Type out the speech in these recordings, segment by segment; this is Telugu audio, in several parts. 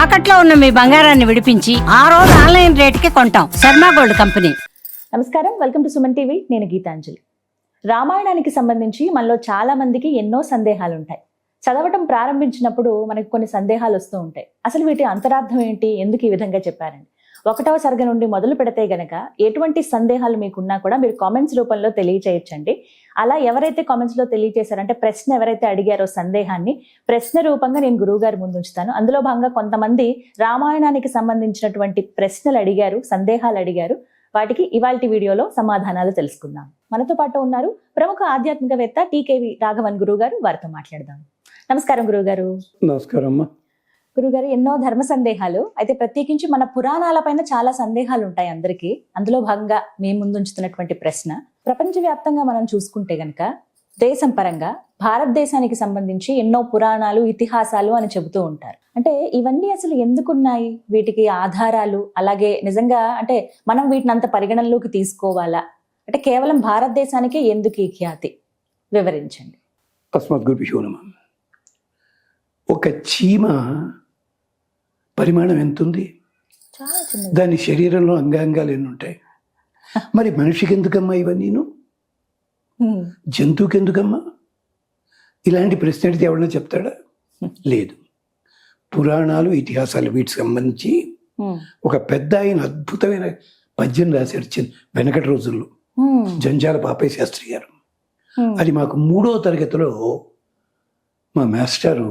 తాకట్లో ఉన్న మీ బంగారాన్ని విడిపించి ఆ రోజు ఆన్లైన్ రేటుకి కొంటాం. Sharma gold company. నమస్కారం, వెల్కమ్ టు సుమన్ టీవీ. నేను గీతాంజలి. రామాయణానికి సంబంధించి మనలో చాలా మందికి ఎన్నో సందేహాలు ఉంటాయి. చదవటం ప్రారంభించినప్పుడు మనకు కొన్ని సందేహాలు వస్తూ ఉంటాయి. అసలు వీటి అంతరార్థం ఏంటి, ఎందుకు ఈ విధంగా చెప్పారని 1వ సర్గ నుండి మొదలు పెడితే గనక ఎటువంటి సందేహాలు మీకున్నా కూడా మీరు కామెంట్స్ రూపంలో తెలియచేయచ్చండి. అలా ఎవరైతే కామెంట్స్ లో తెలియచేశారంటే ప్రశ్న ఎవరైతే అడిగారో సందేహాన్ని ప్రశ్న రూపంగా నేను గురువు గారి ముందు ఉంచుతాను. అందులో భాగంగా కొంతమంది రామాయణానికి సంబంధించినటువంటి ప్రశ్నలు అడిగారు, సందేహాలు అడిగారు. వాటికి ఇవాల్టి వీడియోలో సమాధానాలు తెలుసుకుందాం. మనతో పాటు ఉన్నారు ప్రముఖ ఆధ్యాత్మికవేత్త టీకేవి రాఘవన్ గురువు గారు. వారితో మాట్లాడదాం. నమస్కారం గురువు గారు. నమస్కారం అమ్మా. గురుగారు, ఎన్నో ధర్మ సందేహాలు అయితే ప్రత్యేకించి మన పురాణాల పైన చాలా సందేహాలు ఉంటాయి అందరికీ. అందులో భాగంగా మేము ముందుంచుతున్నటువంటి ప్రశ్న, ప్రపంచవ్యాప్తంగా మనం చూసుకుంటే గనక దేశం పరంగా భారతదేశానికి సంబంధించి ఎన్నో పురాణాలు, ఇతిహాసాలు అని చెబుతూ ఉంటారు. అంటే ఇవన్నీ అసలు ఎందుకున్నాయి, వీటికి ఆధారాలు, అలాగే నిజంగా అంటే మనం వీటిని అంత పరిగణనలోకి తీసుకోవాలా, అంటే కేవలం భారతదేశానికే ఎందుకు ఈ ఖ్యాతి, వివరించండి. అస్మద్గురుభ్యో నమః. ఒక చీమ పరిమాణం ఎంత ఉంది? చాలా చిన్న. దాని శరీరంలో అంగాంగాలు ఎన్ని ఉంటాయి? మరి మనిషికి ఎందుకమ్మా ఇవన్నీను? జంతువుకి ఎందుకమ్మా? ఇలాంటి ప్రశ్న అడిగితే ఎవడన్నా చెప్తాడా? లేదు. పురాణాలు, ఇతిహాసాలు వీటికి సంబంధించి ఒక పెద్ద ఆయన అద్భుతమైన పద్యం రాశారు వెనకటి రోజుల్లో, జంజాల పాపయ్య శాస్త్రి గారు. అది మాకు 3వ తరగతిలో మా మాస్టర్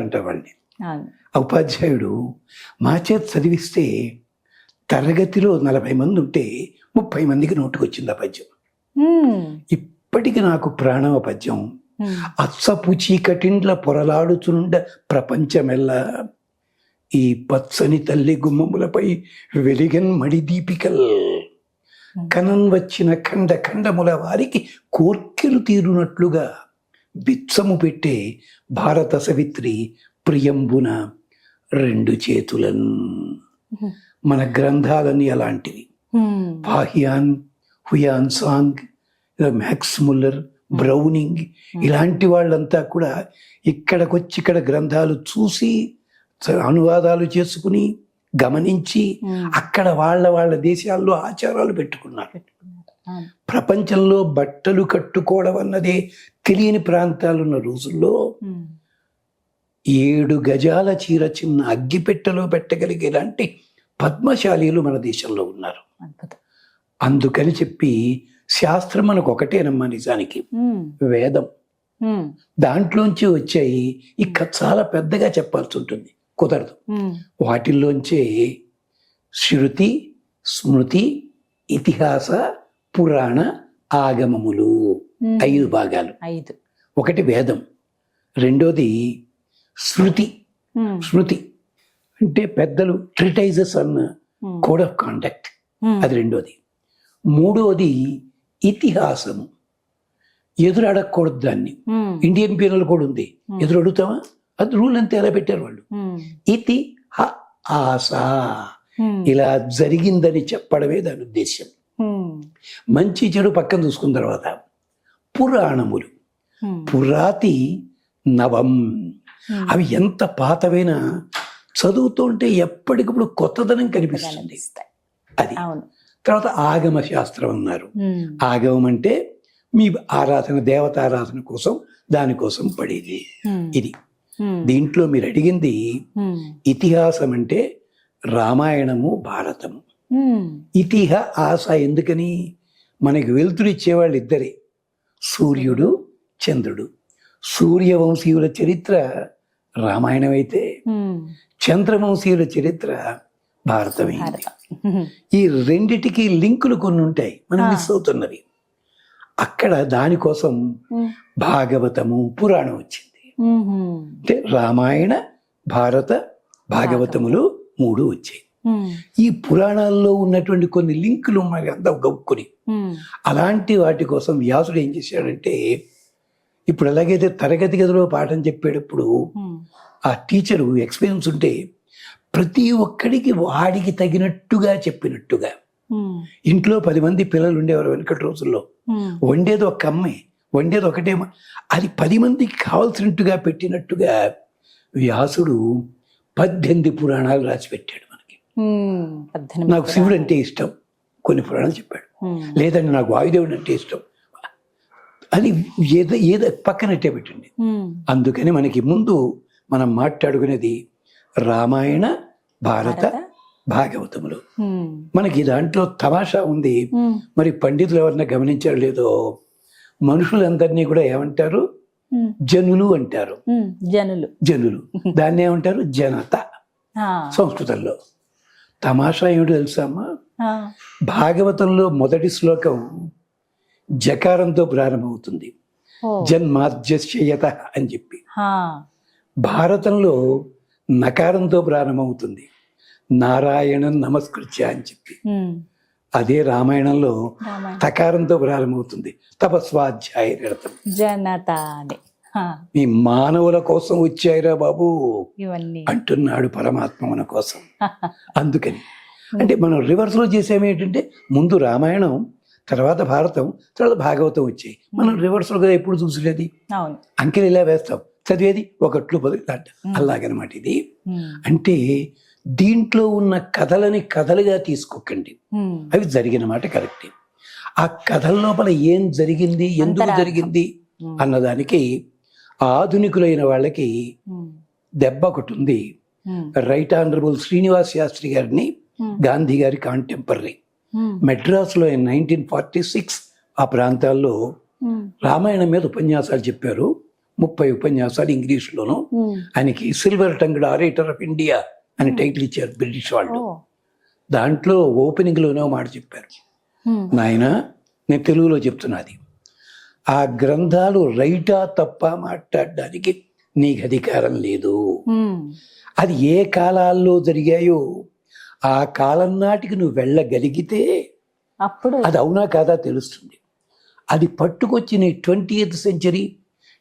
అంటే వాళ్ళని ఉపాధ్యాయుడు మా చేత చదివిస్తే తరగతిలో 40 మంది ఉంటే 30 మందికి నోటుకు వచ్చింది ఆ పద్యం. ఇప్పటికి నాకు ప్రాణవ పద్యం. అచ్చపు చీకటిండ్ల పొరలాడుచునుండ ప్రపంచమెల్లా ఈ పచ్చని తల్లి గుమ్మములపై వెలిగన్ మడి దీపికల్ కనం వచ్చిన ఖండ ఖండముల వారికి కోర్కెలు తీరునట్లుగా బిచ్చము పెట్టే భారత సవిత్రి ప్రియంబున 2 చేతులను. మన గ్రంథాలన్నీ అలాంటివి. Fahien, Hiuen Tsang, max Muller, Browning ఇలాంటి వాళ్ళంతా కూడా ఇక్కడికొచ్చి ఇక్కడ గ్రంథాలు చూసి అనువాదాలు చేసుకుని గమనించి అక్కడ వాళ్ళ దేశాల్లో ఆచారాలు పెట్టుకున్నారు. ప్రపంచంలో బట్టలు కట్టుకోవడం అన్నదే తెలియని ప్రాంతాలున్న రోజుల్లో 7 గజాల చీర చిన్న అగ్గిపెట్టెలో పెట్టగలిగేలాంటి పద్మశాలీలు మన దేశంలో ఉన్నారు. అందుకని చెప్పి శాస్త్రం మనకు ఒకటేనమ్మా నిజానికి, వేదం. దాంట్లోంచి వచ్చాయి. ఇక చాలా పెద్దగా చెప్పాల్సి ఉంటుంది, కుదరదు. వాటిల్లోంచే శృతి, స్మృతి, ఇతిహాస, పురాణ, ఆగమములు 5 భాగాలు. 5. ఒకటి వేదం, రెండోది శృతి. శృతి అంటే పెద్దలు ట్రిటైజెస్ అన్న కోడ్ ఆఫ్ కాండక్ట్, అది రెండోది. మూడోది ఇతిహాసము. ఎదురు అడగకూడదు దాన్ని. ఇండియన్ పీనల్ కోడ్ ఉంది, ఎదురు అడుగుతామా? అది రూల్ అంతే, ఎలా పెట్టారు వాళ్ళు. ఇతి ఆస, ఇలా జరిగిందని చెప్పడమే దాని ఉద్దేశం. మంచి చెడు పక్కన చూసుకున్న తర్వాత పురాణములు, పురాతి నవం. అవి ఎంత పాతవైనా చదువుతుంటే ఎప్పటికప్పుడు కొత్తదనం కనిపిస్తుంది. అది. తర్వాత ఆగమ శాస్త్రం అన్నారు. ఆగమం అంటే మీ ఆరాధన, దేవతారాధన కోసం, దానికోసం పడేది ఇది. దీంట్లో మీరు అడిగింది ఇతిహాసం అంటే రామాయణము, భారతము. ఇతిహ ఆశ ఎందుకని? మనకి వెలుతురు ఇచ్చేవాళ్ళు ఇద్దరే, సూర్యుడు, చంద్రుడు. సూర్యవంశీయుల చరిత్ర రామాయణం అయితే చంద్రవంశీయుల చరిత్ర భారతమైంది. ఈ రెండిటికి లింకులు కొన్ని ఉంటాయి, మనం మిస్ అవుతున్నవి. అక్కడ దానికోసం భాగవతము, పురాణం వచ్చింది. అంటే రామాయణ, భారత, భాగవతములు 3 వచ్చాయి. ఈ పురాణాల్లో ఉన్నటువంటి కొన్ని లింకులు మనకి అంతా గౌక్కుని, అలాంటి వాటి కోసం వ్యాసుడు ఏం చేశాడంటే, ఇప్పుడు ఎలాగైతే తరగతి గదిలో పాఠం చెప్పేటప్పుడు ఆ టీచరు ఎక్స్పీరియన్స్ ఉంటే ప్రతి ఒక్కడికి వాడికి తగినట్టుగా చెప్పినట్టుగా, ఇంట్లో 10 మంది పిల్లలు ఉండేవారు వెనకటి రోజుల్లో, వండేది ఒక అమ్మాయి, వండేది ఒకటే, అది 10 మందికి కావాల్సినట్టుగా పెట్టినట్టుగా వ్యాసుడు 18 పురాణాలు రాసి పెట్టాడు మనకి. 18 నాకు శివుడు అంటే ఇష్టం, కొన్ని పురాణాలు చెప్పాడు. లేదండి నాకు వాయుదేవుడు అంటే ఇష్టం అని ఏదో పక్కనట్టే పెట్టండి. అందుకని మనకి ముందు మనం మాట్లాడుకునేది రామాయణ, భారత, భాగవతములు. మనకి దాంట్లో తమాషా ఉంది. మరి పండితులు ఎవరన్నా గమనించారు లేదో, మనుషులందరినీ కూడా ఏమంటారు? జనులు అంటారు. జనులు దాన్ని ఏమంటారు? జనత సంస్కృతంలో. తమాషా ఏమిటో తెలుసా అమ్మా? భాగవతంలో మొదటి శ్లోకం జకారంతో ప్రారంభమవుతుంది, జన్మాద్యత అని చెప్పి. భారతంలో నకారంతో ప్రారంభమవుతుంది, నారాయణం నమస్కృత్య అని చెప్పి. అదే రామాయణంలో తకారంతో ప్రారంభమవుతుంది, తపస్వాధ్యాయర్థం. జనత అని మీ మానవుల కోసం వచ్చాయిరా బాబు ఇవన్నీ అంటున్నాడు పరమాత్మ మన కోసం. అందుకని అంటే మనం రివర్స్ లో చేసేమి ఏంటంటే, ముందు రామాయణం, తర్వాత భారతం, తర్వాత భాగవతం వచ్చాయి. మనం రివర్స్ లో కదా ఎప్పుడు చూసలేదు. అంకెలు ఇలా వేస్తాం, చదివేది 1 10 అలాగనమాట ఇది. అంటే దీంట్లో ఉన్న కథలని కథలుగా తీసుకోకండి, అవి జరిగిన మాట కరెక్టే. ఆ కథల లోపల ఏం జరిగింది, ఎందుకు జరిగింది అన్నదానికి ఆధునికులైన వాళ్ళకి దెబ్బ ఒకటి ఉంది. రైట్ ఆనరబుల్ శ్రీనివాస్ శాస్త్రి గారిని, గాంధీ గారి కాంటెంపరీ, మెడ్రాస్లో 1946 ఆ ప్రాంతాల్లో రామాయణం మీద ఉపన్యాసాలు చెప్పారు. 30 ఉపన్యాసాలు ఇంగ్లీష్లోను. ఆయనకి silver tongued orator of India అని టైటిల్ ఇచ్చారు బ్రిటిష్ వాళ్ళు. దాంట్లో ఓపెనింగ్ లోనే మాట చెప్పారు, నాయన నేను తెలుగులో చెప్తున్నది, ఆ గ్రంథాలు రైటా తప్ప మాట్లాడడానికి నీకు అధికారం లేదు. అది ఏ కాలాల్లో జరిగాయో ఆ కాలం నాటికి నువ్వు వెళ్ళగలిగితే అప్పుడు అది అవునా కాదా తెలుస్తుంది. అది పట్టుకొచ్చి నీ 20th century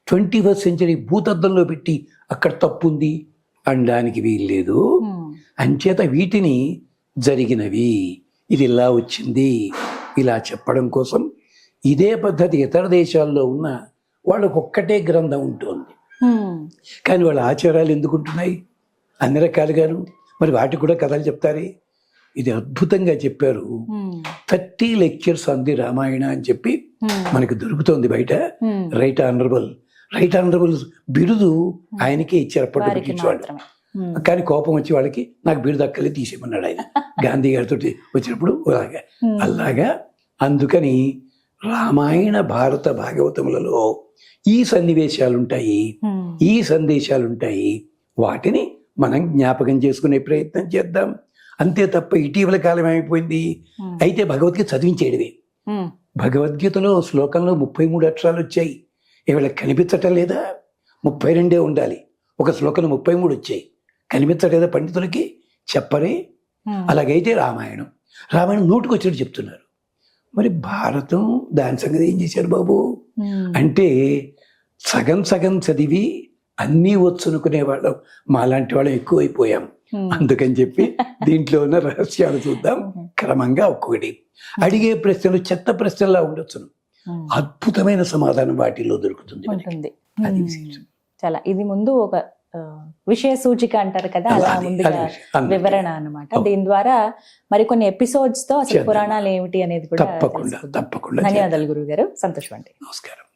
21st century భూతద్దంలో పెట్టి అక్కడ తప్పుంది అనడానికి వీల్లేదు. అంచేత వీటిని జరిగినవి, ఇది ఇలా వచ్చింది ఇలా చెప్పడం కోసం ఇదే పద్ధతి ఇతర దేశాల్లో ఉన్న వాళ్ళకు ఒక్కటే గ్రంథం ఉంటుంది. కానీ వాళ్ళ ఆచారాలు ఎందుకు ఉంటున్నాయి అన్ని రకాలుగాను. మరి వాటికి కూడా కథలు చెప్తారే. ఇది అద్భుతంగా చెప్పారు. 30 lectures on the రామాయణ అని చెప్పి మనకి దొరుకుతోంది బయట. రైట్ ఆనరబుల్ బిరుదు ఆయనకే ఇచ్చారు అప్పటి బ్రిటిష్ వాళ్ళు. కానీ కోపం వచ్చి వాళ్ళకి నాకు బిరుదు అక్కలే తీసేయమన్నాడు ఆయన గాంధీ గారితో వచ్చినప్పుడు. అలాగా అందుకని రామాయణ, భారత, భాగవతములలో ఈ సన్నివేశాలుంటాయి, ఈ సందేశాలుంటాయి. వాటిని మనం జ్ఞాపకం చేసుకునే ప్రయత్నం చేద్దాం అంతే తప్ప ఇటీవల కాలం ఏమైపోయింది అయితే భగవద్గీత చదివించేయడమే. భగవద్గీతలో శ్లోకంలో 33 అక్షరాలు వచ్చాయి. ఇవాళ కనిపించటం లేదా? 32 ఉండాలి. ఒక శ్లోకంలో 33 వచ్చాయి. కనిపించలేదా పండితులకి? చెప్పరే. అలాగైతే రామాయణం నోటికి వచ్చినట్టు చెప్తున్నారు. మరి భారతం దాని సంగతి ఏం చేశారు బాబు అంటే, సగం చదివి అన్నీ వచ్చునుకునే వాళ్ళం మాలాంటి వాళ్ళం ఎక్కువైపోయాం. అందుకని చెప్పి దీంట్లో ఉన్న రహస్యాలు చూద్దాం క్రమంగా. ఒక్కొక్కటి అడిగే ప్రశ్నలు చెత్త ప్రశ్నలా ఉండొచ్చును, అద్భుతమైన సమాధానం వాటిల్లో దొరుకుతుంది. అది విశేషం. చాలా ఇది ముందు ఒక విషయ సూచిక అంటారు కదా, అలా ముందుగా వివరణ అన్నమాట. దీని ద్వారా మరికొన్ని ఎపిసోడ్స్ తో అసలు పురాణాలు ఏమిటి అనేది కూడా తప్పకుండా. ధన్యవాదాలు గురువు గారు. సంతోషం అండి. నమస్కారం.